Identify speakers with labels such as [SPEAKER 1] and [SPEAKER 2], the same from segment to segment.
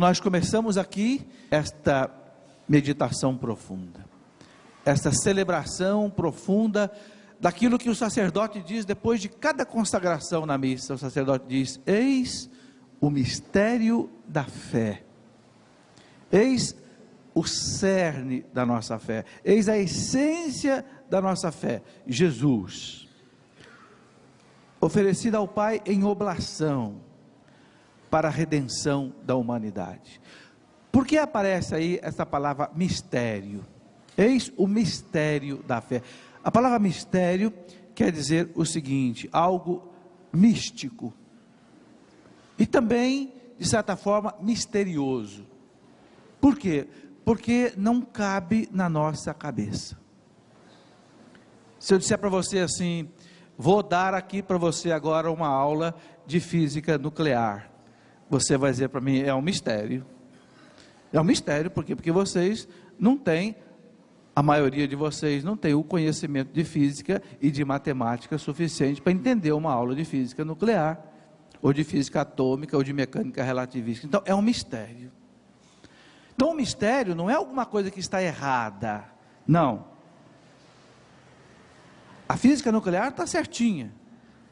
[SPEAKER 1] Nós começamos aqui esta meditação profunda, esta celebração profunda daquilo que o sacerdote diz depois de cada consagração na missa. O sacerdote diz: eis o mistério da fé, eis o cerne da nossa fé, eis a essência da nossa fé, Jesus, oferecida ao Pai em oblação, para a redenção da humanidade. Por que aparece aí essa palavra mistério? Eis o mistério da fé. A palavra mistério quer dizer o seguinte: algo místico, e também, de certa forma, misterioso. Por quê? Porque não cabe na nossa cabeça. Se eu disser para você assim: vou dar aqui para você agora uma aula de física nuclear, você vai dizer para mim: é um mistério. É um mistério, por quê? Porque vocês não têm, a maioria de vocês não tem o conhecimento de física e de matemática suficiente para entender uma aula de física nuclear, ou de física atômica, ou de mecânica relativística. Então é um mistério. Então o mistério não é alguma coisa que está errada, não. A física nuclear está certinha,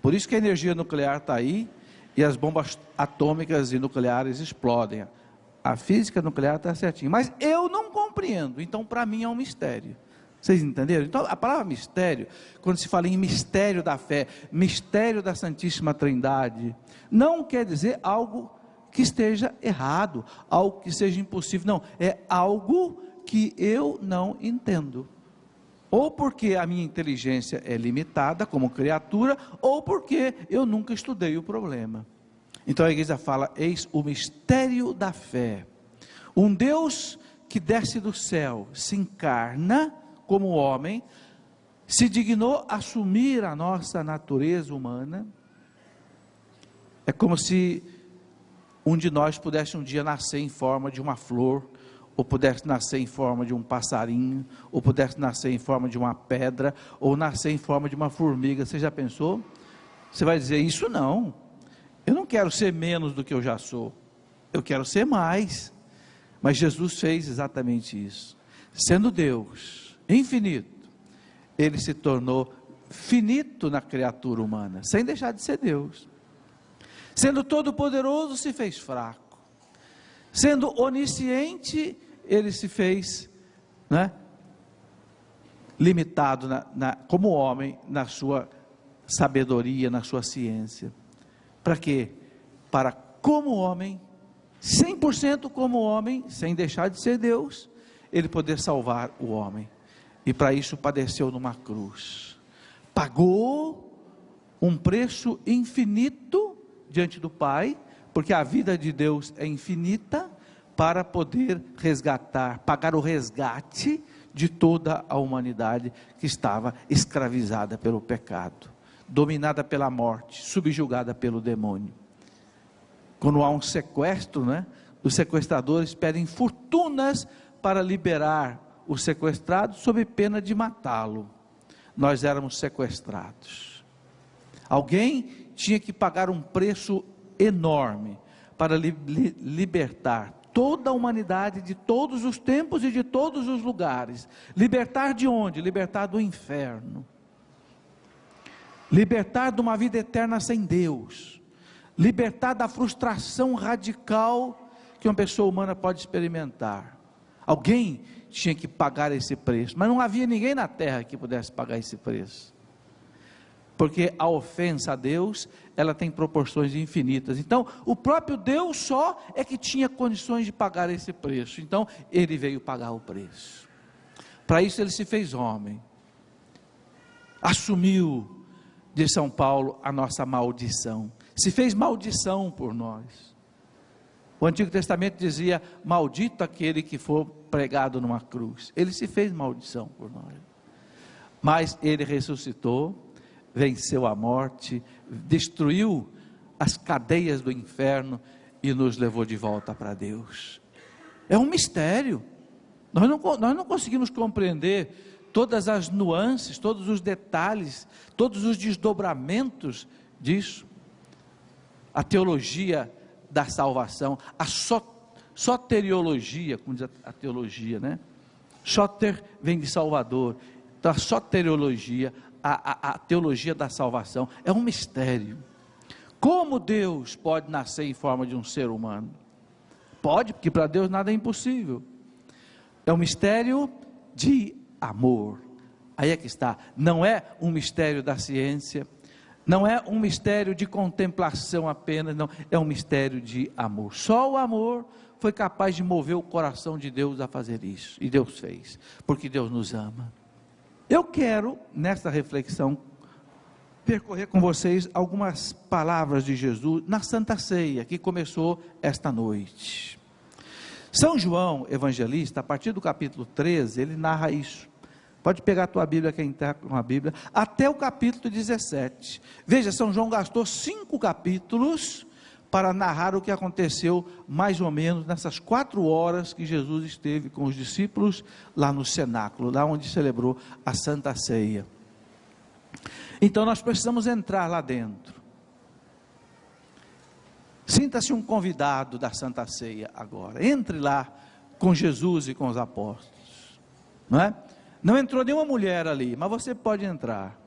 [SPEAKER 1] por isso que a energia nuclear está aí, e as bombas atômicas e nucleares explodem. A física nuclear está certinha, mas eu não compreendo, então para mim é um mistério. Vocês entenderam? Então a palavra mistério, quando se fala em mistério da fé, mistério da Santíssima Trindade, não quer dizer algo que esteja errado, algo que seja impossível, não, é algo que eu não entendo. Ou porque a minha inteligência é limitada como criatura, ou porque eu nunca estudei o problema. Então a igreja fala: eis o mistério da fé. Um Deus que desce do céu, se encarna como homem, se dignou assumir a nossa natureza humana. É como se um de nós pudesse um dia nascer em forma de uma flor, ou pudesse nascer em forma de um passarinho, ou pudesse nascer em forma de uma pedra, ou nascer em forma de uma formiga. Você já pensou? Você vai dizer: isso não, eu não quero ser menos do que eu já sou, eu quero ser mais. Mas Jesus fez exatamente isso. Sendo Deus infinito, Ele se tornou finito na criatura humana, sem deixar de ser Deus. Sendo todo poderoso, se fez fraco. Sendo onisciente, Ele se fez, limitado como homem, na sua sabedoria, na sua ciência. Para quê? Para, como homem, 100% como homem, sem deixar de ser Deus, Ele poder salvar o homem. E para isso padeceu numa cruz. Pagou um preço infinito diante do Pai, porque a vida de Deus é infinita, para poder resgatar, pagar o resgate de toda a humanidade que estava escravizada pelo pecado, dominada pela morte, subjugada pelo demônio. Quando há um sequestro, os sequestradores pedem fortunas para liberar o sequestrado, sob pena de matá-lo. Nós éramos sequestrados. Alguém tinha que pagar um preço enorme para libertar toda a humanidade de todos os tempos e de todos os lugares. Libertar de onde? Libertar do inferno. Libertar de uma vida eterna sem Deus. Libertar da frustração radical que uma pessoa humana pode experimentar. Alguém tinha que pagar esse preço, mas não havia ninguém na terra que pudesse pagar esse preço. Porque a ofensa a Deus, ela tem proporções infinitas. Então, o próprio Deus só é que tinha condições de pagar esse preço. Então, Ele veio pagar o preço. Para isso Ele se fez homem. Assumiu, de São Paulo, a nossa maldição. Se fez maldição por nós. O Antigo Testamento dizia: maldito aquele que for pregado numa cruz. Ele se fez maldição por nós. Mas Ele ressuscitou, venceu a morte, destruiu as cadeias do inferno e nos levou de volta para Deus. É um mistério. Nós não conseguimos compreender todas as nuances, todos os detalhes, todos os desdobramentos disso. A teologia da salvação, a soteriologia, como diz a teologia, né? Soter vem de Salvador, então a soteriologia, a teologia da salvação, é um mistério. Como Deus pode nascer em forma de um ser humano? Pode, porque para Deus nada é impossível. É um mistério de amor. Aí é que está, não é um mistério da ciência, não é um mistério de contemplação apenas, não, é um mistério de amor. Só o amor foi capaz de mover o coração de Deus a fazer isso, e Deus fez, porque Deus nos ama. Eu quero, nesta reflexão, percorrer com vocês algumas palavras de Jesus na Santa Ceia, que começou esta noite. São João, evangelista, a partir do capítulo 13, ele narra isso. Pode pegar a tua Bíblia, quem está com a Bíblia, até o capítulo 17. Veja, São João gastou 5 capítulos para narrar o que aconteceu mais ou menos nessas 4 horas que Jesus esteve com os discípulos lá no cenáculo, lá onde celebrou a Santa Ceia. Então nós precisamos entrar lá dentro. Sinta-se um convidado da Santa Ceia agora. Entre lá com Jesus e com os apóstolos. Não é? Não entrou nenhuma mulher ali, mas você pode entrar.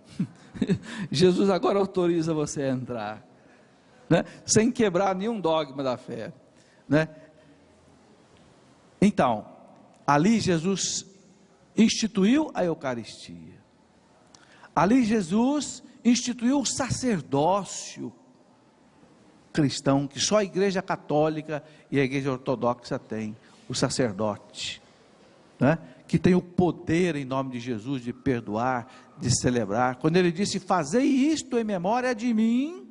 [SPEAKER 1] Jesus agora autoriza você a entrar, né? Sem quebrar nenhum dogma da fé, né? Então, ali Jesus instituiu a Eucaristia. Ali Jesus instituiu o sacerdócio cristão, que só a Igreja Católica e a Igreja Ortodoxa tem, o sacerdote, né? Que tem o poder em nome de Jesus de perdoar, de celebrar. Quando ele disse, fazei isto em memória de mim,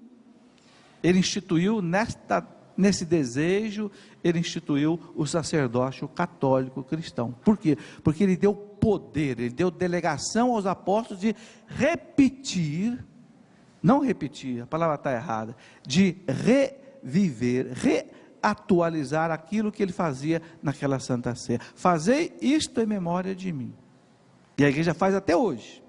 [SPEAKER 1] ele instituiu nesse desejo, ele instituiu o sacerdócio católico cristão. Por quê? Porque ele deu poder, ele deu delegação aos apóstolos de repetir, não repetir, a palavra está errada, de reviver, atualizar aquilo que ele fazia naquela Santa Ceia. Fazei isto em memória de mim. E a igreja faz até hoje.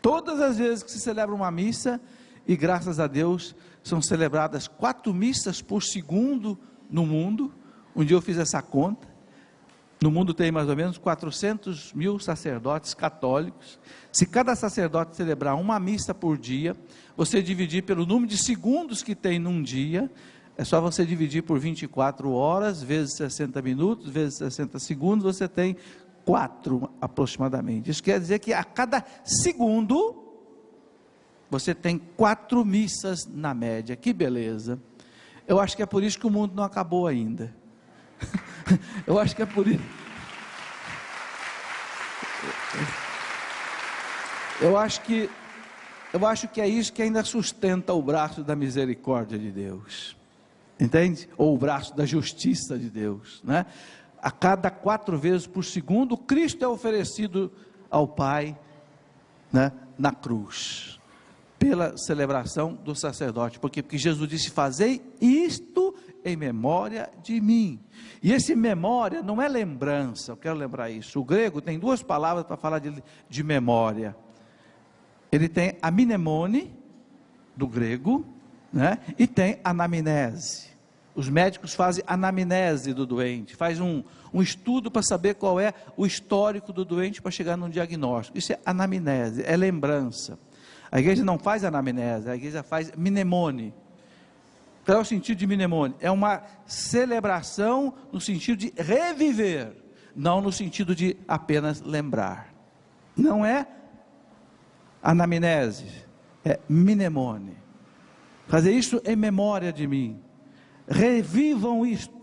[SPEAKER 1] Todas as vezes que se celebra uma missa, e graças a Deus, são celebradas 4 missas por segundo no mundo. Um dia eu fiz essa conta. No mundo tem mais ou menos 400 mil sacerdotes católicos. Se cada sacerdote celebrar uma missa por dia, você dividir pelo número de segundos que tem num dia, é só você dividir por 24 horas, vezes 60 minutos, vezes 60 segundos, você tem 4 aproximadamente. Isso quer dizer que a cada segundo, você tem 4 missas na média. Que beleza. Eu acho que é por isso que o mundo não acabou ainda. Eu acho que é por isso. Eu acho que é isso que ainda sustenta o braço da misericórdia de Deus. Entende? Ou o braço da justiça de Deus, né? A cada 4 vezes por segundo, Cristo é oferecido ao Pai, né, na cruz, pela celebração do sacerdote. Porque Jesus disse, fazei isto em memória de mim. E esse memória não é lembrança, eu quero lembrar isso. O grego tem 2 palavras para falar de memória. Ele tem a mnemone, do grego, né? E tem anamnese. Os médicos fazem anamnese do doente, faz um estudo para saber qual é o histórico do doente para chegar num diagnóstico. Isso é anamnese, é lembrança. A igreja não faz anamnese, a igreja faz mnemone. Qual é o sentido de mnemone? É uma celebração no sentido de reviver, não no sentido de apenas lembrar. Não é anamnese, é mnemone. Fazer isso em memória de mim. Revivam isto,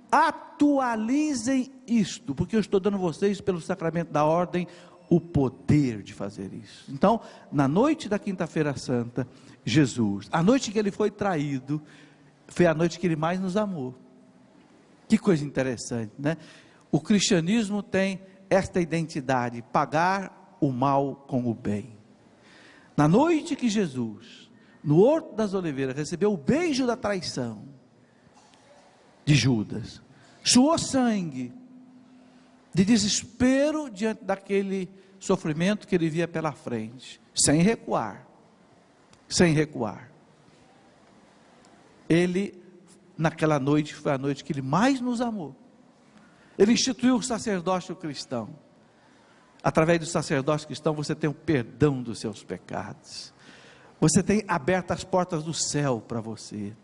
[SPEAKER 1] atualizem isto, porque eu estou dando a vocês, pelo sacramento da ordem, o poder de fazer isso. Então, na noite da quinta-feira santa, Jesus, a noite que ele foi traído, foi a noite que ele mais nos amou. Que coisa interessante, né? O cristianismo tem esta identidade, pagar o mal com o bem. Na noite que Jesus, no Horto das Oliveiras, recebeu o beijo da traição de Judas, suou sangue, de desespero diante daquele sofrimento que ele via pela frente, sem recuar, ele naquela noite foi a noite que Ele mais nos amou. Ele instituiu o sacerdócio cristão. Através do sacerdócio cristão você tem o perdão dos seus pecados. Você tem aberto as portas do céu para você.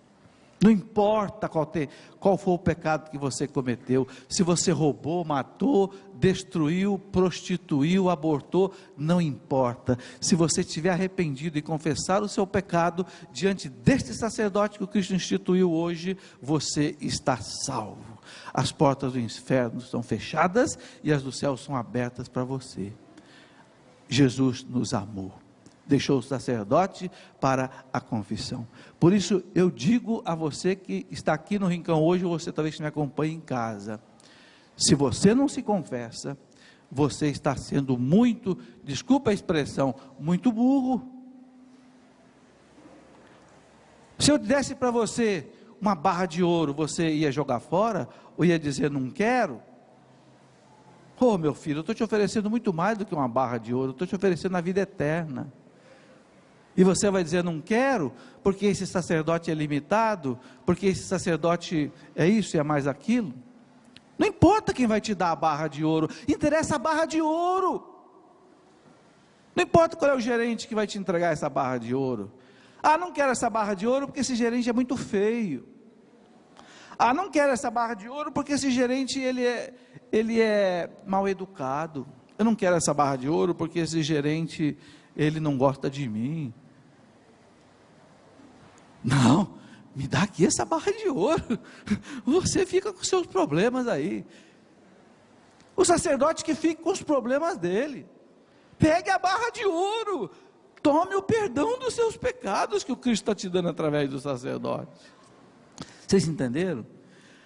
[SPEAKER 1] Não importa qual for o pecado que você cometeu, se você roubou, matou, destruiu, prostituiu, abortou, não importa. Se você estiver arrependido e confessar o seu pecado diante deste sacerdote que o Cristo instituiu hoje, você está salvo. As portas do inferno estão fechadas e as do céu são abertas para você. Jesus nos amou. Deixou o sacerdote para a confissão. Por isso eu digo a você que está aqui no Rincão hoje, ou você talvez me acompanhe em casa, se você não se confessa, você está sendo muito, desculpa a expressão, muito burro. Se eu desse para você uma barra de ouro, você ia jogar fora, ou ia dizer não quero? Oh meu filho, eu estou te oferecendo muito mais do que uma barra de ouro, eu estou te oferecendo a vida eterna. E você vai dizer não quero, porque esse sacerdote é limitado, porque esse sacerdote é isso e é mais aquilo. Não importa quem vai te dar a barra de ouro, interessa a barra de ouro. Não importa qual é o gerente que vai te entregar essa barra de ouro. Ah, não quero essa barra de ouro porque esse gerente é muito feio. Ah, não quero essa barra de ouro porque esse gerente ele é mal educado. Eu não quero essa barra de ouro porque esse gerente ele não gosta de mim. Não, me dá aqui essa barra de ouro, você fica com seus problemas aí. O sacerdote que fica com os problemas dele, pegue a barra de ouro, tome o perdão dos seus pecados que o Cristo está te dando através do sacerdote. Vocês entenderam?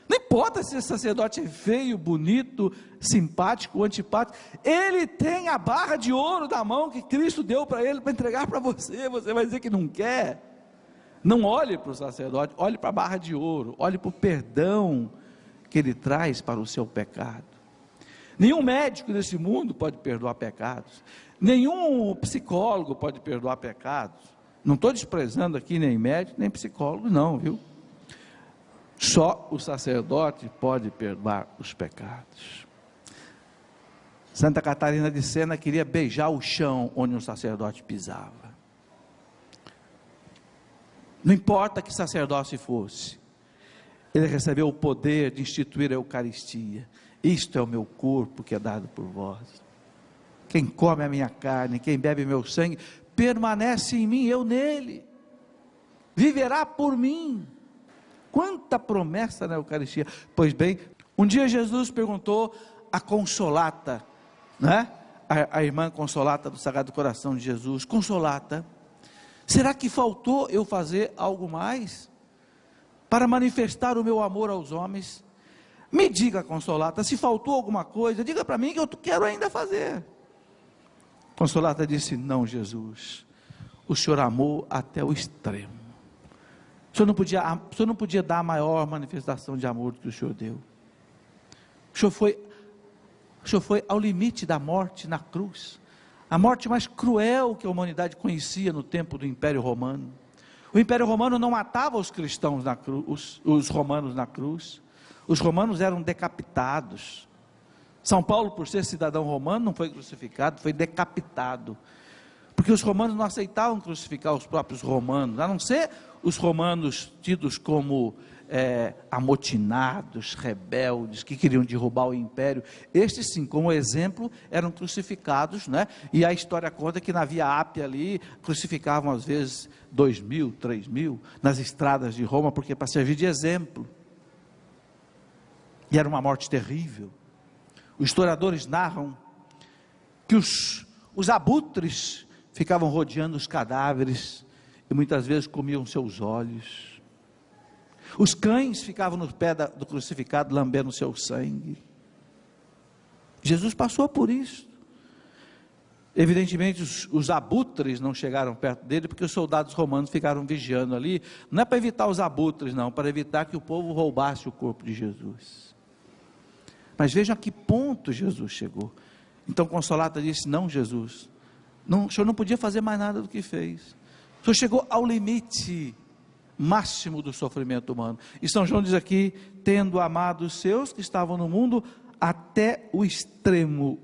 [SPEAKER 1] Não importa se esse sacerdote é feio, bonito, simpático, antipático, ele tem a barra de ouro da mão que Cristo deu para ele, para entregar para você, você vai dizer que não quer? Não olhe para o sacerdote, olhe para a barra de ouro, olhe para o perdão que ele traz para o seu pecado. Nenhum médico nesse mundo pode perdoar pecados, nenhum psicólogo pode perdoar pecados. Não estou desprezando aqui nem médico, nem psicólogo não, viu? Só o sacerdote pode perdoar os pecados. Santa Catarina de Sena queria beijar o chão onde um sacerdote pisava. Não importa que sacerdócio fosse, ele recebeu o poder de instituir a Eucaristia. Isto é o meu corpo que é dado por vós. Quem come a minha carne, quem bebe meu sangue, permanece em mim, eu nele, viverá por mim. Quanta promessa na Eucaristia. Pois bem, um dia Jesus perguntou a Consolata, né? A irmã Consolata do Sagrado Coração de Jesus: Consolata, será que faltou eu fazer algo mais para manifestar o meu amor aos homens? Me diga, Consolata, se faltou alguma coisa, diga para mim que eu quero ainda fazer. Consolata disse: não, Jesus, o Senhor amou até o extremo. O Senhor não podia dar a maior manifestação de amor que o Senhor deu. O Senhor foi ao limite da morte na cruz, a morte mais cruel que a humanidade conhecia no tempo do Império Romano. O Império Romano não matava os cristãos na cruz, os romanos na cruz. Os romanos eram decapitados. São Paulo, por ser cidadão romano, não foi crucificado, foi decapitado, porque os romanos não aceitavam crucificar os próprios romanos, a não ser os romanos tidos como amotinados, rebeldes, que queriam derrubar o império. Estes sim, como exemplo, eram crucificados, né? E a história conta que na Via Ápia ali, crucificavam às vezes 2.000, 3.000, nas estradas de Roma, porque para servir de exemplo, e era uma morte terrível. Os historiadores narram que os abutres ficavam rodeando os cadáveres, e muitas vezes comiam seus olhos. Os cães ficavam no pé do crucificado, lambendo o seu sangue. Jesus passou por isso. Evidentemente os abutres não chegaram perto dele, porque os soldados romanos ficaram vigiando ali, não é para evitar os abutres não, para evitar que o povo roubasse o corpo de Jesus. Mas vejam a que ponto Jesus chegou. Então Consolata disse: não, Jesus, não, o Senhor não podia fazer mais nada do que fez. O Senhor chegou ao limite, máximo do sofrimento humano. E São João diz aqui, tendo amado os seus que estavam no mundo, até o extremo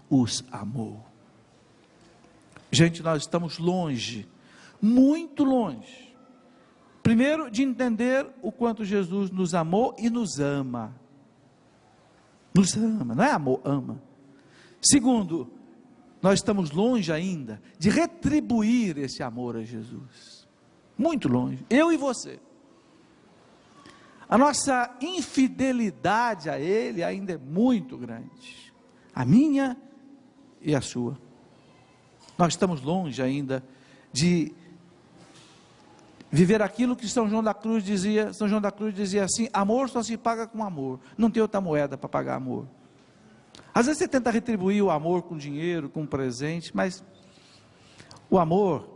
[SPEAKER 1] os amou. Gente, nós estamos longe, muito longe, primeiro de entender o quanto Jesus nos amou e nos ama, não é amor, ama. Segundo, nós estamos longe ainda de retribuir esse amor a Jesus, muito longe, eu e você. A nossa infidelidade a Ele ainda é muito grande, a minha e a sua. Nós estamos longe ainda de viver aquilo que São João da Cruz dizia. São João da Cruz dizia assim: amor só se paga com amor, não tem outra moeda para pagar amor. Às vezes você tenta retribuir o amor com dinheiro, com presente, mas o amor,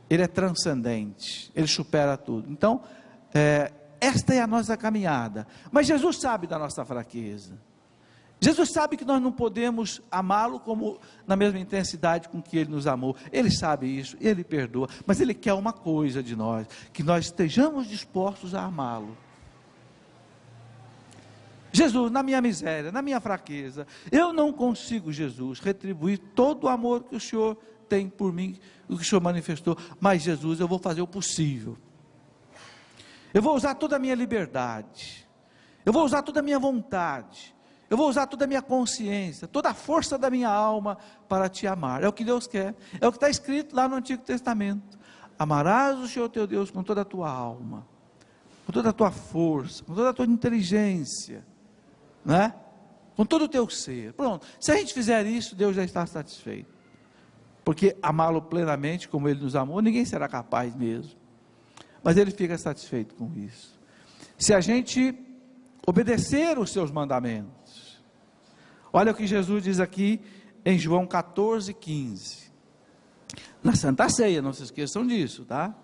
[SPEAKER 1] ele é transcendente, ele supera tudo. Então, esta é a nossa caminhada, mas Jesus sabe da nossa fraqueza, Jesus sabe que nós não podemos amá-lo como na mesma intensidade com que Ele nos amou. Ele sabe isso, Ele perdoa, mas Ele quer uma coisa de nós, que nós estejamos dispostos a amá-lo. Jesus, na minha miséria, na minha fraqueza, eu não consigo, Jesus, retribuir todo o amor que o Senhor tem por mim, o que o Senhor manifestou, mas Jesus, eu vou fazer o possível, eu vou usar toda a minha liberdade, eu vou usar toda a minha vontade, eu vou usar toda a minha consciência, toda a força da minha alma para te amar. É o que Deus quer, é o que está escrito lá no Antigo Testamento: amarás o Senhor teu Deus com toda a tua alma, com toda a tua força, com toda a tua inteligência, né? Com todo o teu ser. Pronto, se a gente fizer isso, Deus já está satisfeito, porque amá-lo plenamente como Ele nos amou, ninguém será capaz mesmo, mas Ele fica satisfeito com isso, se a gente obedecer os seus mandamentos. Olha o que Jesus diz aqui em João 14:15, na Santa Ceia, não se esqueçam disso, tá?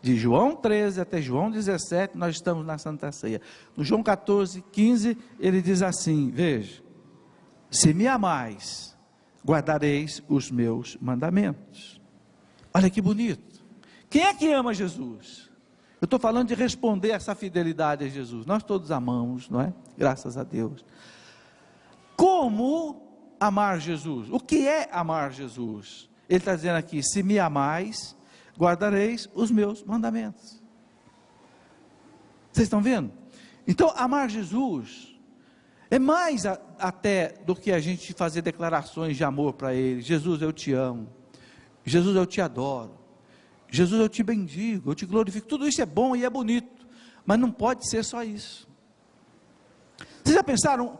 [SPEAKER 1] De João 13 até João 17, nós estamos na Santa Ceia. No João 14:15, ele diz assim, veja: se me amais, guardareis os meus mandamentos. Olha que bonito. Quem é que ama Jesus? Eu estou falando de responder essa fidelidade a Jesus. Nós todos amamos, não é? Graças a Deus. Como amar Jesus? O que é amar Jesus? Ele está dizendo aqui: se me amais, guardareis os meus mandamentos. Vocês estão vendo? Então, amar Jesus é mais até do que a gente fazer declarações de amor para Ele. Jesus, eu te amo. Jesus, eu te adoro. Jesus, eu te bendigo, eu te glorifico. Tudo isso é bom e é bonito, mas não pode ser só isso. Vocês já pensaram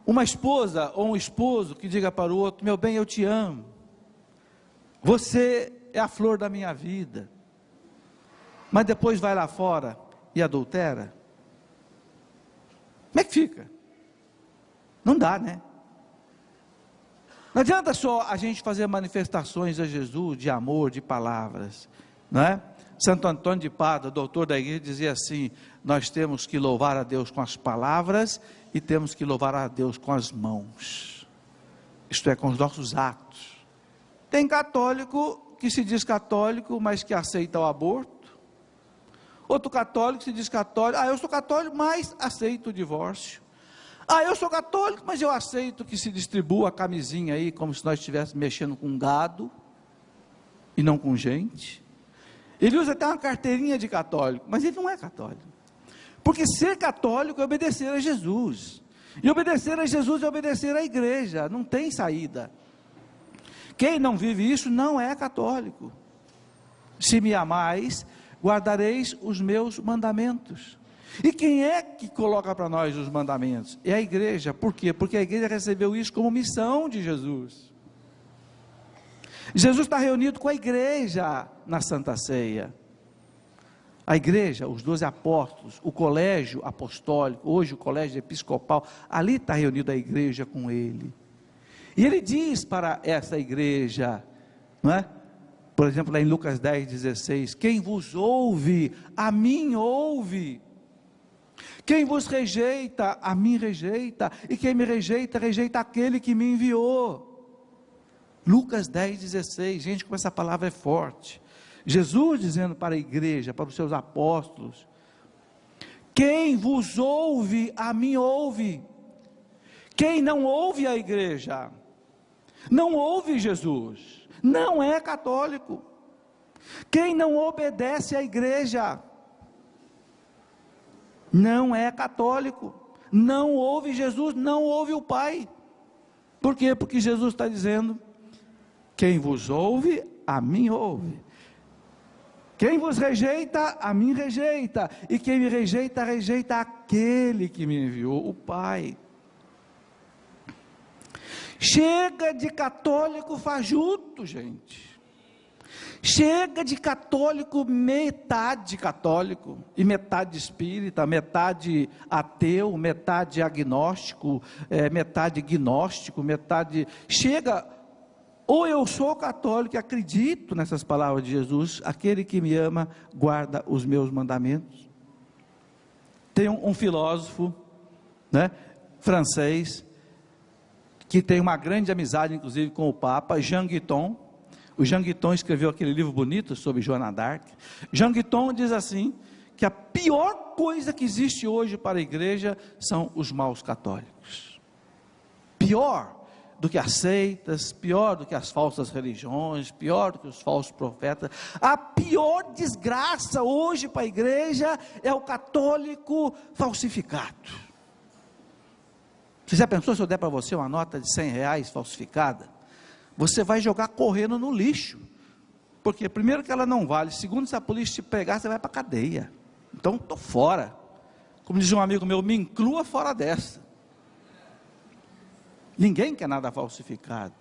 [SPEAKER 1] uma esposa ou um esposo que diga para o outro: meu bem, eu te amo, você é a flor da minha vida, mas depois vai lá fora e adultera? Como é que fica? Não dá, né? Não adianta só a gente fazer manifestações a Jesus de amor, de palavras, não é? Santo Antônio de Pádua, doutor da igreja, dizia assim: nós temos que louvar a Deus com as palavras e temos que louvar a Deus com as mãos, isto é, com os nossos atos. Tem católico que se diz católico, mas que aceita o aborto. Outro católico se diz católico: eu sou católico, mas aceito o divórcio. Eu sou católico, mas eu aceito que se distribua a camisinha aí, como se nós estivéssemos mexendo com gado, e não com gente. Ele usa até uma carteirinha de católico, mas ele não é católico, porque ser católico é obedecer a Jesus, e obedecer a Jesus é obedecer à igreja, não tem saída. Quem não vive isso não é católico. Se me amais, guardareis os meus mandamentos. E quem é que coloca para nós os mandamentos? É a igreja. Por quê? Porque a igreja recebeu isso como missão de Jesus. Jesus está reunido com a igreja na Santa Ceia. A igreja, os 12 apóstolos, o colégio apostólico, hoje o colégio episcopal, ali está reunida a igreja com ele. E ele diz para essa igreja, não é? Por exemplo, lá em Lucas 10:16: quem vos ouve, a mim ouve. Quem vos rejeita, a mim rejeita, e quem me rejeita, rejeita aquele que me enviou. Lucas 10:16, gente, como essa palavra é forte. Jesus dizendo para a igreja, para os seus apóstolos: quem vos ouve, a mim ouve. Quem não ouve a igreja, não ouve Jesus, não é católico. Quem não obedece à igreja, não é católico, não ouve Jesus, não ouve o Pai. Por quê? Porque Jesus está dizendo: quem vos ouve, a mim ouve. Quem vos rejeita, a mim rejeita. E quem me rejeita, rejeita aquele que me enviou, o Pai. Chega de católico fajuto, gente. Chega de católico, metade católico, e metade espírita, metade ateu, metade agnóstico, metade gnóstico, metade... Chega, ou eu sou católico e acredito nessas palavras de Jesus: aquele que me ama, guarda os meus mandamentos. Tem um filósofo, francês, que tem uma grande amizade, inclusive, com o Papa, Jean Guiton. O Jean Guiton escreveu aquele livro bonito sobre Joana d'Arc. Jean Guiton diz assim, que a pior coisa que existe hoje para a igreja são os maus católicos. Pior do que as seitas, pior do que as falsas religiões, pior do que os falsos profetas. A pior desgraça hoje para a igreja é o católico falsificado. Você já pensou, se eu der para você uma nota de R$100 falsificada? Você vai jogar correndo no lixo, porque primeiro que ela não vale, segundo, se a polícia te pegar, você vai para a cadeia. Então estou fora. Como diz um amigo meu, me inclua fora dessa. Ninguém quer nada falsificado.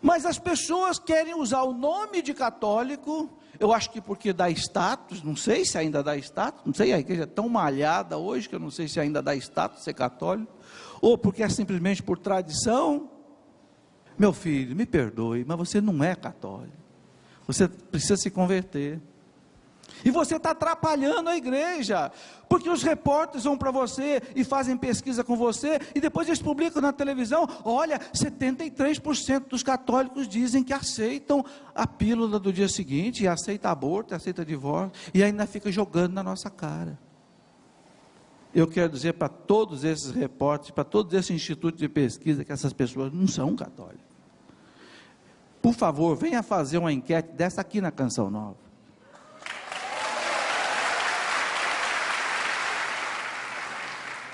[SPEAKER 1] Mas as pessoas querem usar o nome de católico, eu acho que porque dá status, não sei se ainda dá status, não sei, a igreja é tão malhada hoje, que eu não sei se ainda dá status ser católico, ou porque é simplesmente por tradição. Meu filho, me perdoe, mas você não é católico, você precisa se converter, e você está atrapalhando a igreja, porque os repórteres vão para você, e fazem pesquisa com você, e depois eles publicam na televisão: olha, 73% dos católicos dizem que aceitam a pílula do dia seguinte, e aceita aborto, aceita divórcio, e ainda fica jogando na nossa cara. Eu quero dizer para todos esses repórteres, para todos esses institutos de pesquisa, que essas pessoas não são católicas. Por favor, venha fazer uma enquete dessa aqui na Canção Nova.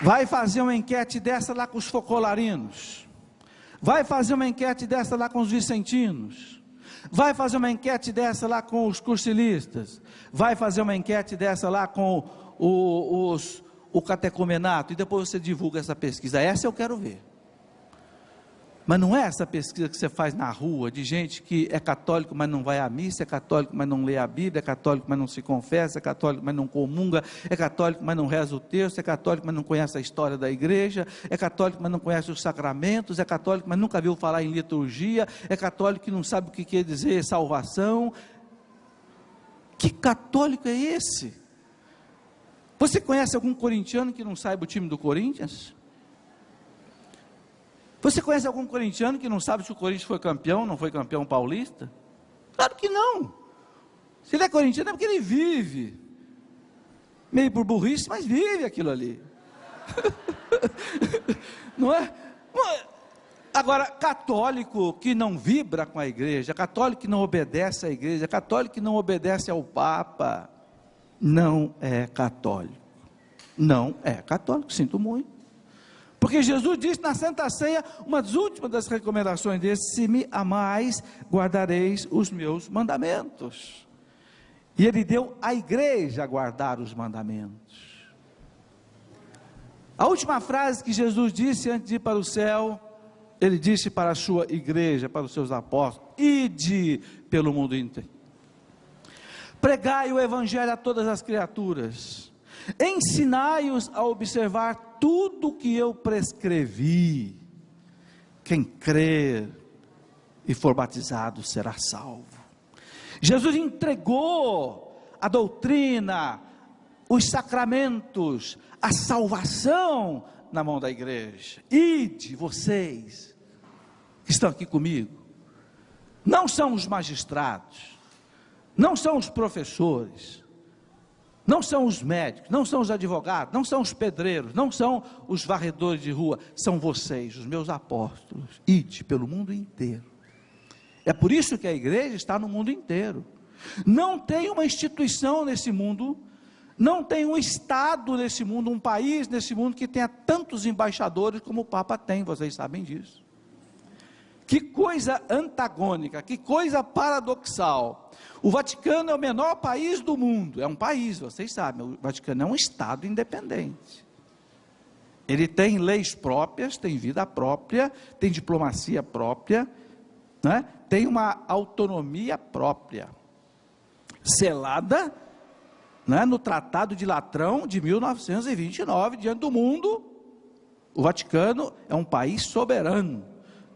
[SPEAKER 1] Vai fazer uma enquete dessa lá com os focolarinos. Vai fazer uma enquete dessa lá com os vicentinos. Vai fazer uma enquete dessa lá com os cursilistas. Vai fazer uma enquete dessa lá com o catecumenato, e depois você divulga essa pesquisa. Essa eu quero ver. Mas não é essa pesquisa que você faz na rua, de gente que é católico, mas não vai à missa, é católico, mas não lê a Bíblia, é católico, mas não se confessa, é católico, mas não comunga, é católico, mas não reza o terço, é católico, mas não conhece a história da igreja, é católico, mas não conhece os sacramentos, é católico, mas nunca viu falar em liturgia, é católico que não sabe o que quer dizer salvação. Que católico é esse? Você conhece algum corintiano que não saiba o time do Corinthians? Você conhece algum corintiano que não sabe se o Corinthians foi campeão, não foi campeão paulista? Claro que não. Se ele é corintiano é porque ele vive, meio por burrice, mas vive aquilo ali. Não é? Agora, católico que não vibra com a igreja, católico que não obedece à igreja, católico que não obedece ao Papa, não é católico. Não é católico, sinto muito. Porque Jesus disse na Santa Ceia, uma das últimas das recomendações dele: se me amais, guardareis os meus mandamentos. E ele deu à igreja a guardar os mandamentos. A última frase que Jesus disse antes de ir para o céu, ele disse para a sua igreja, para os seus apóstolos: ide pelo mundo inteiro, pregai o evangelho a todas as criaturas, ensinai-os a observar tudo o que eu prescrevi. Quem crer e for batizado será salvo. Jesus entregou a doutrina, os sacramentos, a salvação na mão da igreja. Ide, vocês que estão aqui comigo, não são os magistrados, não são os professores, não são os médicos, não são os advogados, não são os pedreiros, não são os varredores de rua, são vocês, os meus apóstolos. Ide pelo mundo inteiro. É por isso que a igreja está no mundo inteiro. Não tem uma instituição nesse mundo, não tem um estado nesse mundo, um país nesse mundo que tenha tantos embaixadores como o Papa tem, vocês sabem disso. Que coisa antagônica, que coisa paradoxal. O Vaticano é o menor país do mundo, é um país, vocês sabem, o Vaticano é um estado independente. Ele tem leis próprias, tem vida própria, tem diplomacia própria, né? Tem uma autonomia própria, selada, né, no Tratado de Latrão de 1929, diante do mundo. O Vaticano é um país soberano,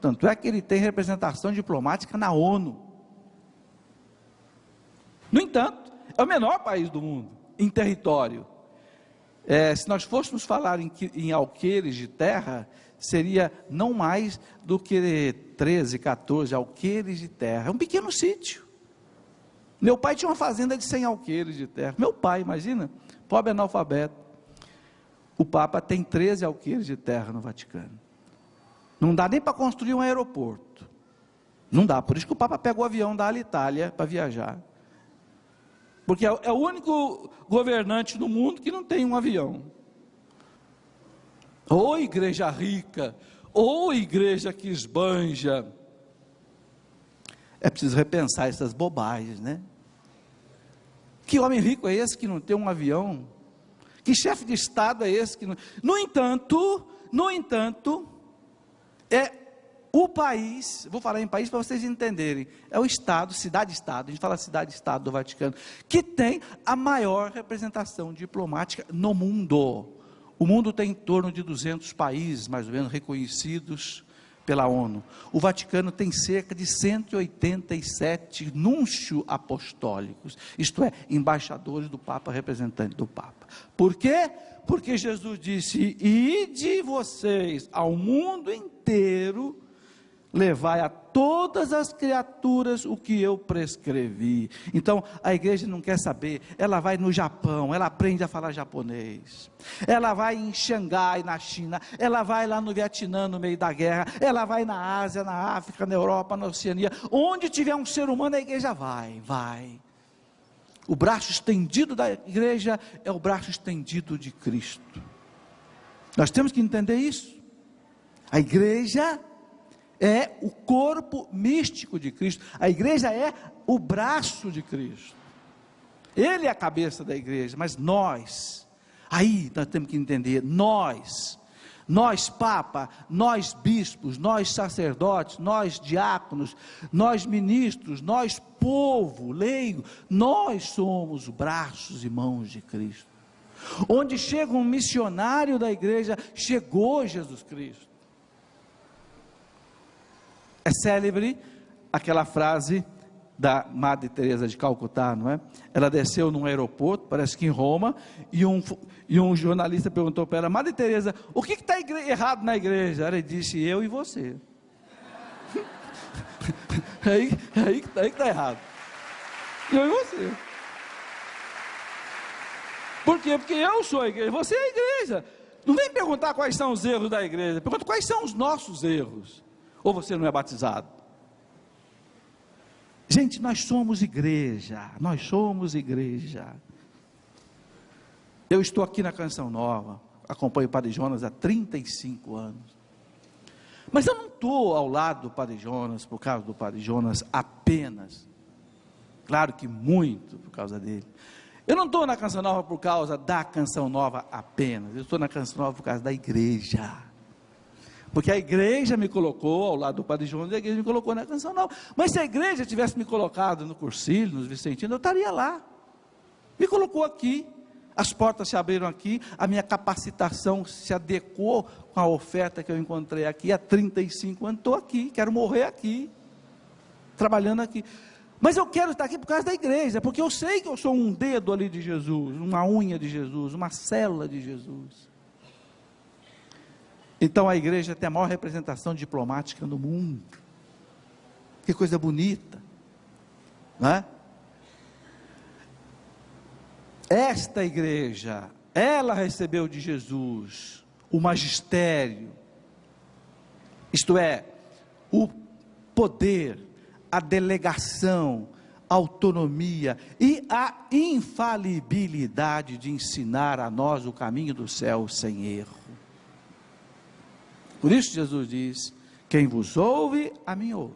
[SPEAKER 1] tanto é que ele tem representação diplomática na ONU. No entanto, é o menor país do mundo, em território. Se nós fôssemos falar em alqueires de terra, seria não mais do que 13, 14 alqueires de terra, é um pequeno sítio. Meu pai tinha uma fazenda de 100 alqueires de terra, meu pai, imagina, pobre analfabeto. O Papa tem 13 alqueires de terra no Vaticano, não dá nem para construir um aeroporto, não dá, por isso que o Papa pega o avião da Alitalia para viajar, porque é o único governante do mundo que não tem um avião. Ou igreja rica, ou igreja que esbanja. É preciso repensar essas bobagens, né? Que homem rico é esse que não tem um avião? Que chefe de estado é esse que não... No entanto, é o país, vou falar em país para vocês entenderem, é o estado, cidade-estado, a gente fala cidade-estado do Vaticano, que tem a maior representação diplomática no mundo. O mundo tem em torno de 200 países, mais ou menos, reconhecidos pela ONU. O Vaticano tem cerca de 187 núncios apostólicos, isto é, embaixadores do Papa, representantes do Papa. Por quê? Porque Jesus disse: ide vocês ao mundo inteiro, levai a todas as criaturas o que eu prescrevi. Então a igreja não quer saber, ela vai no Japão, ela aprende a falar japonês, ela vai em Xangai, na China, ela vai lá no Vietnã, no meio da guerra, ela vai na Ásia, na África, na Europa, na Oceania, onde tiver um ser humano, a igreja vai. O braço estendido da igreja é o braço estendido de Cristo. Nós temos que entender isso. A igreja é o corpo místico de Cristo, a igreja é o braço de Cristo, Ele é a cabeça da igreja, mas nós temos que entender, nós Papa, nós bispos, nós sacerdotes, nós diáconos, nós ministros, nós povo, leigo, nós somos braços e mãos de Cristo. Onde chega um missionário da igreja, chegou Jesus Cristo. É célebre aquela frase da Madre Teresa de Calcutá, não é? Ela desceu num aeroporto, parece que em Roma, e um jornalista perguntou para ela: Madre Teresa, o que está errado na igreja? Ela disse: eu e você. aí que está errado. Eu e você. Por quê? Porque eu sou a igreja, você é a igreja. Não vem perguntar quais são os erros da igreja, pergunta quais são os nossos erros. Ou você não é batizado? Gente, nós somos igreja. Eu estou aqui na Canção Nova, acompanho o Padre Jonas há 35 anos. Mas eu não estou ao lado do Padre Jonas por causa do Padre Jonas apenas. Claro que muito por causa dele. Eu não estou na Canção Nova por causa da Canção Nova apenas. Eu estou na Canção Nova por causa da igreja. Porque a igreja me colocou ao lado do Padre Jonas, e a igreja me colocou na Canção Nova. Mas se a igreja tivesse me colocado no Cursilho, nos Vicentinos, eu estaria lá. Me colocou aqui, as portas se abriram aqui, a minha capacitação se adequou com a oferta que eu encontrei aqui há 35 anos. Estou aqui, quero morrer aqui, trabalhando aqui. Mas eu quero estar aqui por causa da igreja, porque eu sei que eu sou um dedo ali de Jesus, uma unha de Jesus, uma célula de Jesus. Então a igreja tem a maior representação diplomática no mundo. Que coisa bonita, não é? Esta igreja, ela recebeu de Jesus o magistério, isto é, o poder, a delegação, a autonomia e a infalibilidade de ensinar a nós o caminho do céu sem erro. Por isso Jesus diz: quem vos ouve, a mim ouve,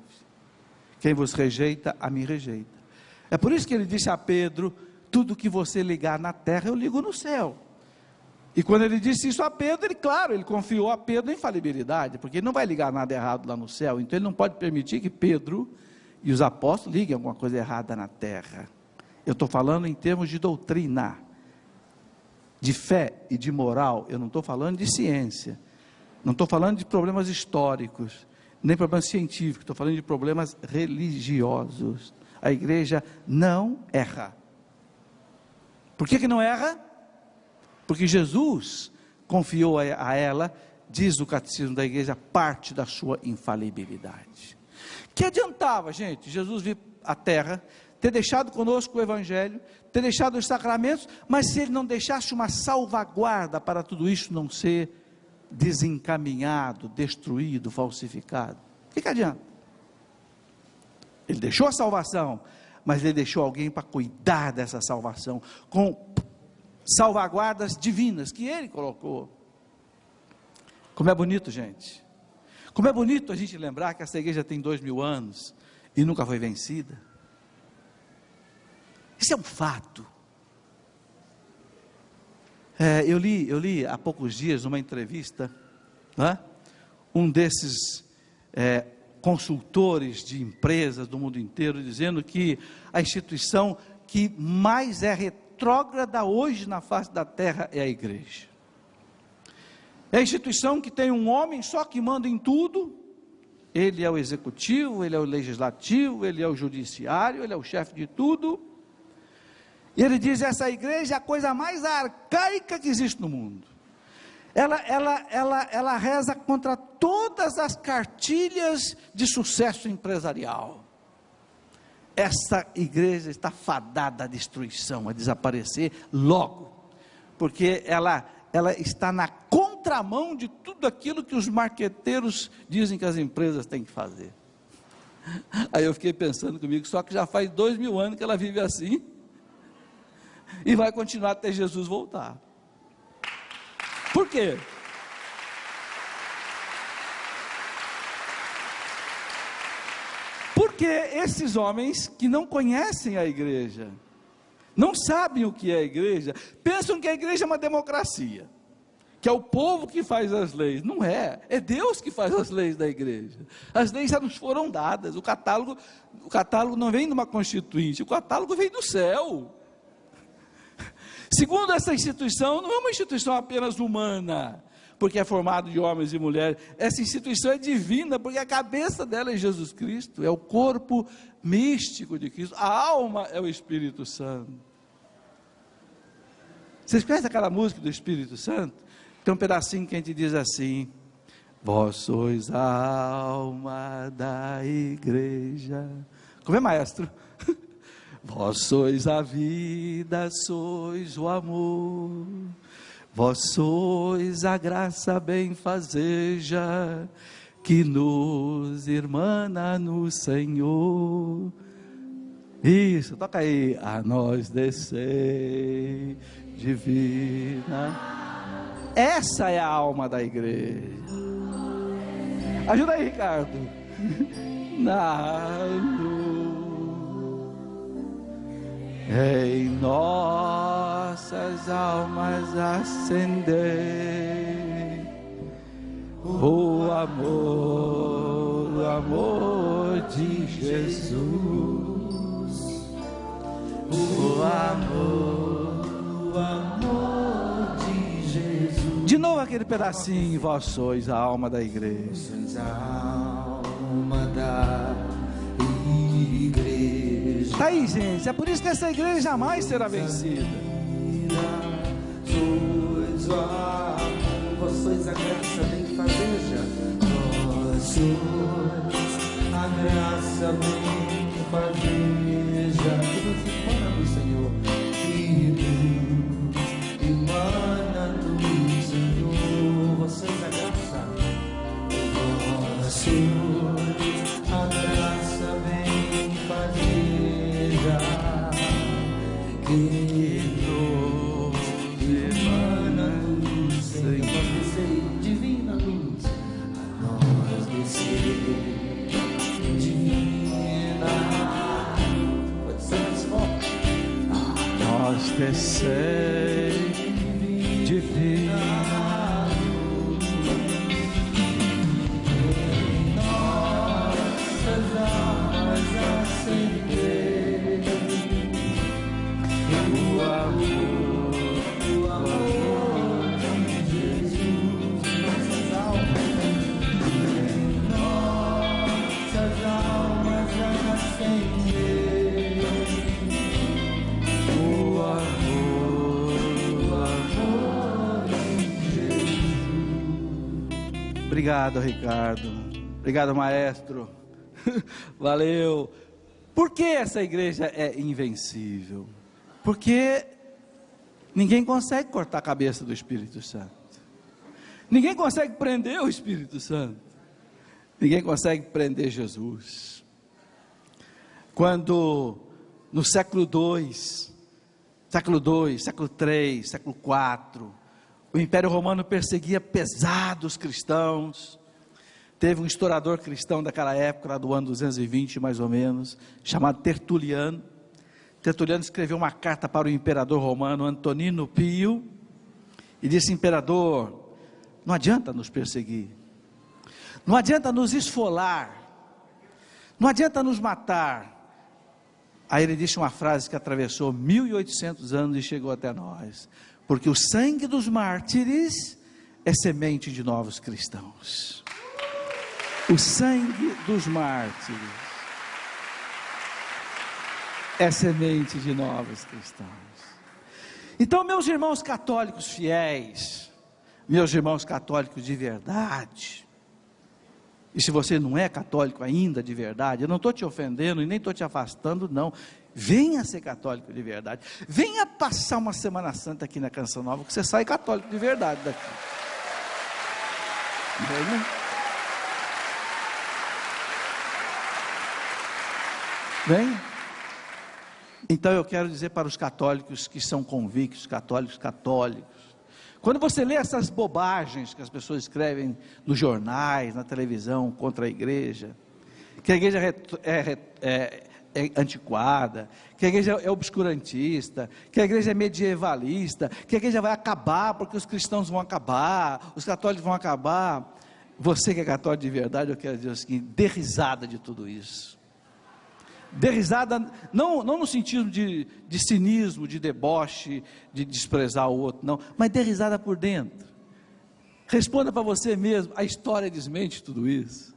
[SPEAKER 1] quem vos rejeita, a mim rejeita. É por isso que ele disse a Pedro: tudo que você ligar na terra, eu ligo no céu. E quando ele disse isso a Pedro, ele confiou a Pedro a infalibilidade, porque ele não vai ligar nada errado lá no céu, então ele não pode permitir que Pedro e os apóstolos liguem alguma coisa errada na terra. Eu estou falando em termos de doutrina, de fé e de moral, eu não estou falando de ciência, não estou falando de problemas históricos, nem problemas científicos, estou falando de problemas religiosos. A igreja não erra. Por que não erra? Porque Jesus confiou a ela, diz o catecismo da igreja, parte da sua infalibilidade. Que adiantava, gente, Jesus vir à terra, ter deixado conosco o evangelho, ter deixado os sacramentos, mas se ele não deixasse uma salvaguarda para tudo isso não ser desencaminhado, destruído, falsificado, o que adianta? Ele deixou a salvação, mas ele deixou alguém para cuidar dessa salvação, com salvaguardas divinas, que ele colocou. Como é bonito, gente, como é bonito a gente lembrar que essa igreja tem 2000 anos, e nunca foi vencida. Isso é um fato. Eu li há poucos dias uma entrevista, um desses consultores de empresas do mundo inteiro, dizendo que a instituição que mais é retrógrada hoje na face da terra é a igreja. É a instituição que tem um homem só que manda em tudo. Ele é o executivo, ele é o legislativo, ele é o judiciário, ele é o chefe de tudo. E ele diz: essa igreja é a coisa mais arcaica que existe no mundo. Ela reza contra todas as cartilhas de sucesso empresarial. Essa igreja está fadada à destruição, a desaparecer logo, porque ela está na contramão de tudo aquilo que os marqueteiros dizem que as empresas têm que fazer. Aí eu fiquei pensando comigo, só que já faz 2000 anos que ela vive assim, e vai continuar até Jesus voltar. Por quê? Porque esses homens que não conhecem a igreja, não sabem o que é a igreja, pensam que a igreja é uma democracia, que é o povo que faz as leis. Não é, é Deus que faz as leis da igreja. As leis já nos foram dadas, o catálogo não vem de uma constituinte, o catálogo vem do céu. Segundo essa instituição, não é uma instituição apenas humana, porque é formado de homens e mulheres. Essa instituição é divina, porque a cabeça dela é Jesus Cristo, é o corpo místico de Cristo, a alma é o Espírito Santo. Vocês conhecem aquela música do Espírito Santo? Tem um pedacinho que a gente diz assim: vós sois a alma da igreja. Como é, maestro? Vós sois a vida, sois o amor, vós sois a graça benfazeja, que nos irmana no Senhor. Isso, toca aí. A nós descei, divina. Essa é a alma da igreja. Ajuda aí, Ricardo. Em nossas almas acender o amor de Jesus, o amor de Jesus. De novo aquele pedacinho: vós sois a alma da igreja. Sois a alma da igreja. Está aí, gente, é por isso que essa igreja jamais será vencida. Sois o amor, vós sois a graça benfazeja, vós sois a graça benfazeja, que nos irmana no Senhor, que vós descei divina luz, em nossas almas acendei o amor de Jesus. Nossas almas, em nossas almas acendei o amor de Jesus. Obrigado, Ricardo. Obrigado, maestro. Valeu. Por que essa igreja é invencível? Porque ninguém consegue cortar a cabeça do Espírito Santo. Ninguém consegue prender o Espírito Santo. Ninguém consegue prender Jesus. Quando no século II, século III, século IV, o Império Romano perseguia pesados cristãos. Teve um historiador cristão daquela época, lá do ano 220 mais ou menos, chamado Tertuliano. Tertuliano escreveu uma carta para o imperador romano Antonino Pio, e disse: imperador, não adianta nos perseguir, não adianta nos esfolar, não adianta nos matar. Aí ele disse uma frase que atravessou 1800 anos e chegou até nós: porque o sangue dos mártires é semente de novos cristãos. O sangue dos mártires é semente de novos cristãos. Então, meus irmãos católicos fiéis, meus irmãos católicos de verdade, e se você não é católico ainda de verdade, eu não estou te ofendendo e nem estou te afastando, não. Venha ser católico de verdade. Venha passar uma Semana Santa aqui na Canção Nova, que você sai católico de verdade daqui. Venha. Então eu quero dizer para os católicos que são convictos, católicos, quando você lê essas bobagens que as pessoas escrevem nos jornais, na televisão, contra a igreja, que a igreja é antiquada, que a igreja é obscurantista, que a igreja é medievalista, que a igreja vai acabar porque os cristãos vão acabar, os católicos vão acabar, você que é católico de verdade, eu quero dizer o seguinte: dê risada de tudo isso. Dê risada, não no sentido de cinismo, de deboche, de desprezar o outro, não, mas dê risada por dentro. Responda para você mesmo: a história desmente tudo isso.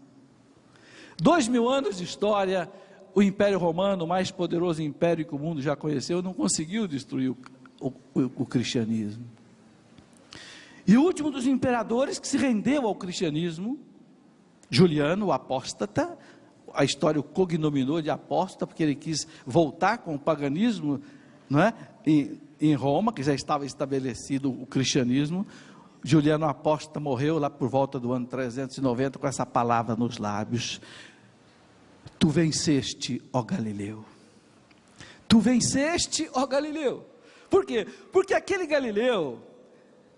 [SPEAKER 1] 2000 anos de história, o Império Romano, o mais poderoso império que o mundo já conheceu, não conseguiu destruir o cristianismo. E o último dos imperadores que se rendeu ao cristianismo, Juliano, o apóstata, a história o cognominou de apóstata, porque ele quis voltar com o paganismo, não é? Em Roma, que já estava estabelecido o cristianismo. Juliano apóstata morreu lá por volta do ano 390, com essa palavra nos lábios: tu venceste, ó Galileu. Tu venceste, ó Galileu. Por quê? Porque aquele Galileu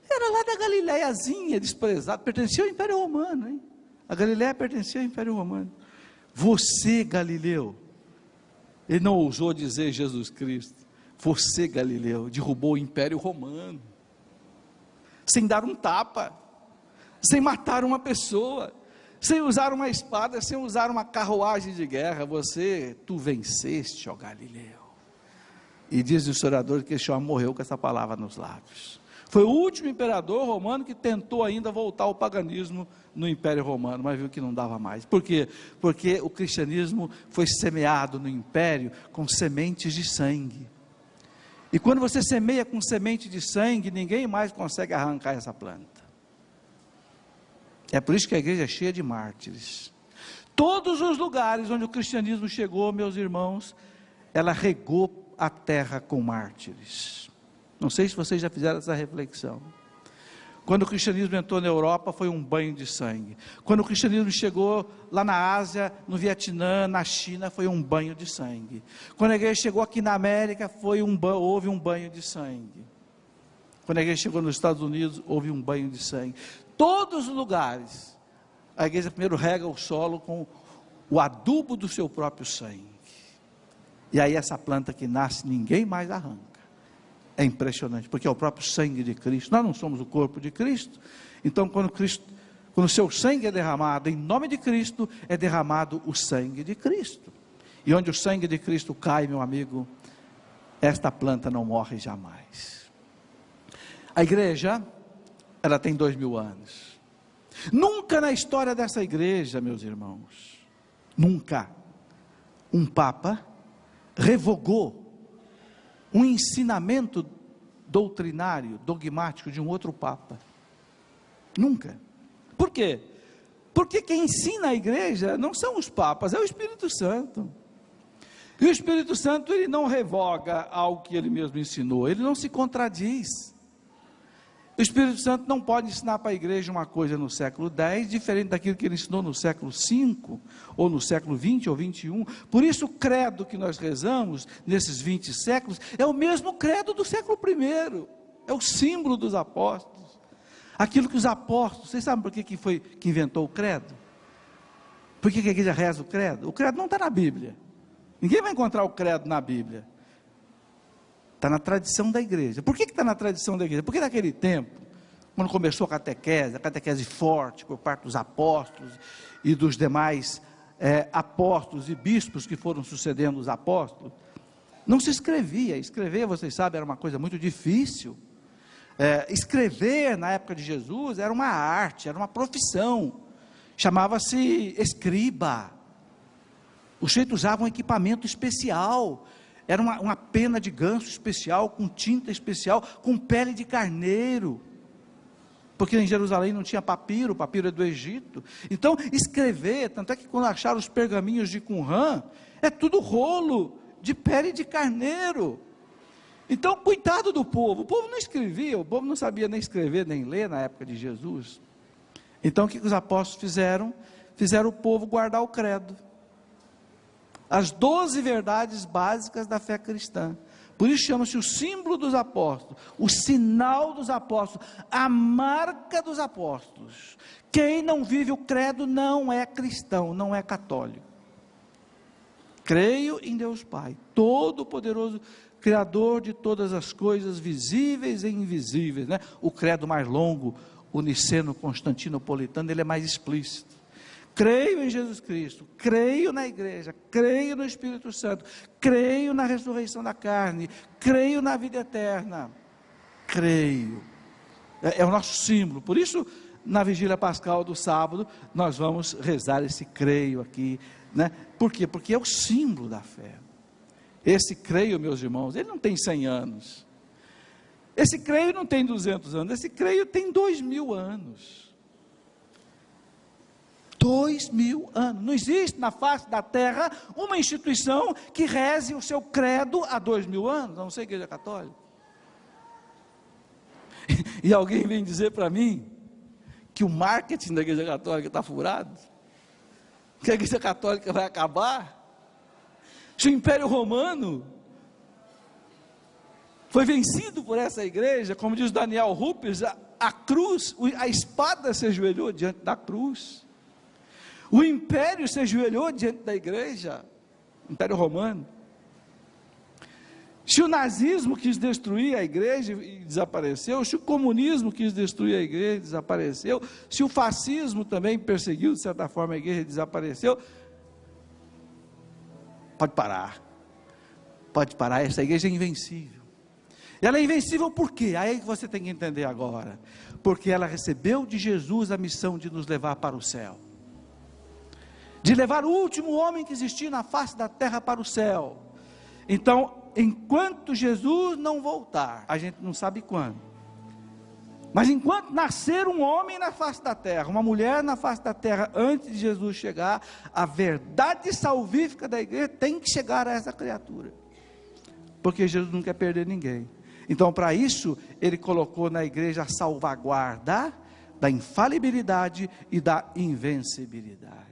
[SPEAKER 1] era lá da Galileiazinha, desprezado, pertencia ao Império Romano, hein? A Galileia pertencia ao Império Romano. Você, Galileu, ele não ousou dizer Jesus Cristo, você, Galileu, derrubou o Império Romano, sem dar um tapa, sem matar uma pessoa, sem usar uma espada, sem usar uma carruagem de guerra. Tu venceste, ó Galileu. E diz o historiador que esse homem morreu com essa palavra nos lábios. Foi o último imperador romano que tentou ainda voltar ao paganismo no Império Romano, mas viu que não dava mais. Por quê? Porque o cristianismo foi semeado no Império com sementes de sangue. E quando você semeia com semente de sangue, ninguém mais consegue arrancar essa planta. É por isso que a igreja é cheia de mártires. Todos os lugares onde o cristianismo chegou, meus irmãos, ela regou a terra com mártires. Não sei se vocês já fizeram essa reflexão. Quando o cristianismo entrou na Europa, foi um banho de sangue. Quando o cristianismo chegou lá na Ásia, no Vietnã, na China, foi um banho de sangue. Quando a igreja chegou aqui na América, houve um banho de sangue. Quando a igreja chegou nos Estados Unidos, houve um banho de sangue. Todos os lugares, a igreja primeiro rega o solo com o adubo do seu próprio sangue. E aí essa planta que nasce, ninguém mais arranca. É impressionante, porque é o próprio sangue de Cristo. Nós não somos o corpo de Cristo. Então, quando o seu sangue é derramado, em nome de Cristo, é derramado o sangue de Cristo. E onde o sangue de Cristo cai, meu amigo, esta planta não morre jamais. A igreja, ela tem 2000 anos. Nunca na história dessa igreja, meus irmãos, nunca um papa revogou um ensinamento doutrinário, dogmático de um outro papa. Nunca. Por quê? Porque quem ensina a igreja não são os papas, é o Espírito Santo. E o Espírito Santo, ele não revoga algo que ele mesmo ensinou, ele não se contradiz. O Espírito Santo não pode ensinar para a igreja uma coisa no século X, diferente daquilo que ele ensinou no século V, ou no século XX ou XXI. Por isso o credo que nós rezamos, nesses 20 séculos, é o mesmo credo do século I, é o símbolo dos apóstolos. Aquilo que os apóstolos, vocês sabem por que foi que inventou o credo? Por que a igreja reza o credo? O credo não está na Bíblia, ninguém vai encontrar o credo na Bíblia. Está na tradição da igreja. Por que está na tradição da igreja? Porque naquele tempo, quando começou a catequese forte por parte dos apóstolos e dos demais apóstolos e bispos que foram sucedendo os apóstolos, não se escrevia. Escrever, vocês sabem, era uma coisa muito difícil. Escrever na época de Jesus era uma arte, era uma profissão. Chamava-se escriba. Os sujeitos usavam um equipamento especial. Era uma pena de ganso especial, com tinta especial, com pele de carneiro, porque em Jerusalém não tinha papiro, o papiro é do Egito. Então escrever, tanto é que quando acharam os pergaminhos de Qumran, é tudo rolo de pele de carneiro. Então coitado do povo, o povo não escrevia, o povo não sabia nem escrever nem ler na época de Jesus. Então o que os apóstolos fizeram? Fizeram o povo guardar o credo, as 12 verdades básicas da fé cristã. Por isso chama-se o símbolo dos apóstolos, o sinal dos apóstolos, a marca dos apóstolos. Quem não vive o credo não é cristão, não é católico. Creio em Deus Pai, Todo-Poderoso, Criador de todas as coisas visíveis e invisíveis, né? O credo mais longo, o niceno-constantinopolitano, ele é mais explícito. Creio em Jesus Cristo, creio na igreja, creio no Espírito Santo, creio na ressurreição da carne, creio na vida eterna, creio, é o nosso símbolo. Por isso, na vigília pascal do sábado, nós vamos rezar esse creio aqui, né? Por quê? Porque é o símbolo da fé. Esse creio, meus irmãos, ele não tem 100 anos, esse creio não tem 200 anos, esse creio tem 2000 anos. 2000 anos, não existe na face da terra uma instituição que reze o seu credo há 2000 anos, a não ser a igreja católica. E alguém vem dizer para mim que o marketing da igreja católica está furado, que a igreja católica vai acabar, se o Império Romano foi vencido por essa igreja, como diz Daniel Rupes, a cruz, a espada se ajoelhou diante da cruz. O império se ajoelhou diante da igreja, o Império Romano. Se o nazismo quis destruir a igreja e desapareceu, se o comunismo quis destruir a igreja e desapareceu, se o fascismo também perseguiu de certa forma a igreja e desapareceu, pode parar, essa igreja é invencível. E ela é invencível por quê? Aí que você tem que entender agora, porque ela recebeu de Jesus a missão de nos levar para o céu, de levar o último homem que existia na face da terra para o céu. Então, enquanto Jesus não voltar, a gente não sabe quando, mas enquanto nascer um homem na face da terra, uma mulher na face da terra, antes de Jesus chegar, a verdade salvífica da igreja tem que chegar a essa criatura, porque Jesus não quer perder ninguém. Então, para isso, ele colocou na igreja a salvaguarda da infalibilidade e da invencibilidade.